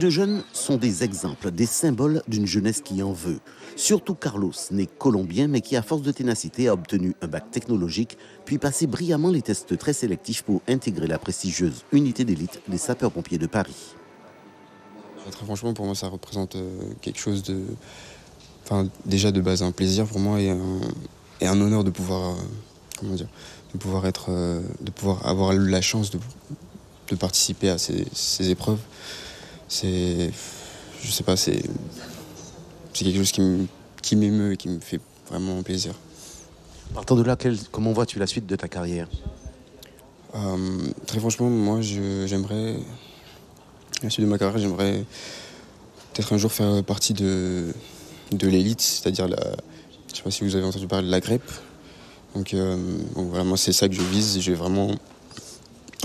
De jeunes sont des exemples, des symboles d'une jeunesse qui en veut. Surtout Carlos, né colombien, mais qui, à force de ténacité, a obtenu un bac technologique, puis passé brillamment les tests très sélectifs pour intégrer la prestigieuse unité d'élite des sapeurs-pompiers de Paris. Très franchement, pour moi, ça représente quelque chose de... Enfin, déjà de base, un plaisir pour moi et un honneur de pouvoir... comment dire, de pouvoir avoir eu la chance de participer à ces épreuves. Je sais pas, c'est quelque chose qui m'émeut et qui me fait vraiment plaisir. Partant de là, comment vois-tu la suite de ta carrière? Très franchement, moi, j'aimerais, la suite de ma carrière, j'aimerais peut-être un jour faire partie de l'élite, c'est-à-dire je sais pas si vous avez entendu parler de la GREP. Donc voilà, moi, c'est ça que je vise. J'ai vraiment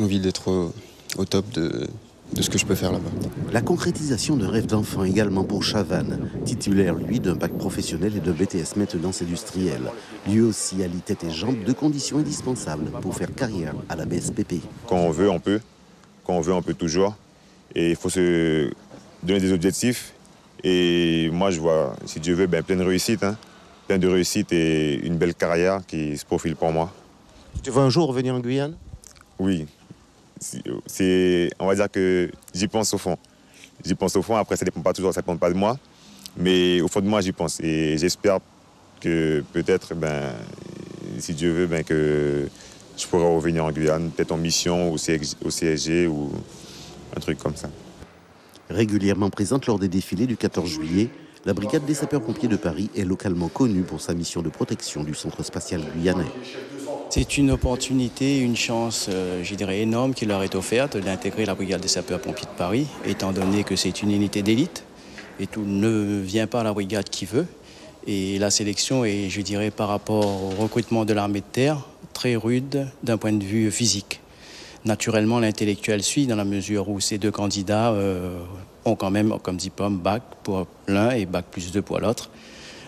envie d'être au top de ce que je peux faire là-bas. La concrétisation d'un rêve d'enfant également pour Chavannes, titulaire lui d'un bac professionnel et d'un BTS maintenance industrielle. Lui aussi allie tête et jambes, deux conditions indispensables pour faire carrière à la BSPP. Quand on veut, on peut. Quand on veut, on peut toujours. Et il faut se donner des objectifs. Et moi, je vois, si Dieu veut, plein de réussite. Plein de réussite et une belle carrière qui se profile pour moi. Tu veux un jour revenir en Guyane? Oui. On va dire que j'y pense au fond. J'y pense au fond, après ça ne dépend pas toujours, ça dépend pas de moi. Mais au fond de moi, j'y pense. Et j'espère que peut-être, si Dieu veut, que je pourrai revenir en Guyane, peut-être en mission au CSG ou un truc comme ça. Régulièrement présente lors des défilés du 14 juillet, la brigade des sapeurs-pompiers de Paris est localement connue pour sa mission de protection du centre spatial guyanais. C'est une opportunité, une chance, je dirais, énorme qui leur est offerte d'intégrer la brigade des sapeurs-pompiers de Paris, étant donné que c'est une unité d'élite et tout ne vient pas à la brigade qui veut. Et la sélection est, je dirais, par rapport au recrutement de l'armée de terre, très rude d'un point de vue physique. Naturellement, l'intellectuel suit dans la mesure où ces deux candidats ont quand même comme diplôme bac pour l'un et bac +2 pour l'autre.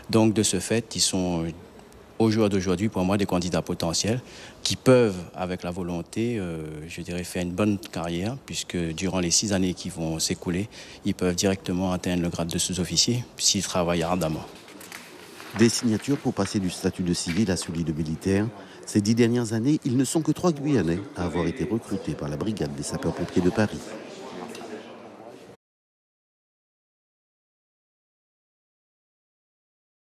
Donc, de ce fait, ils sont... au jour d'aujourd'hui, pour moi, des candidats potentiels qui peuvent, avec la volonté, je dirais, faire une bonne carrière, puisque durant les 6 années qui vont s'écouler, ils peuvent directement atteindre le grade de sous-officier s'ils travaillent ardemment. Des signatures pour passer du statut de civil à celui de militaire. Ces 10 dernières années, ils ne sont que 3 Guyanais à avoir été recrutés par la brigade des sapeurs-pompiers de Paris.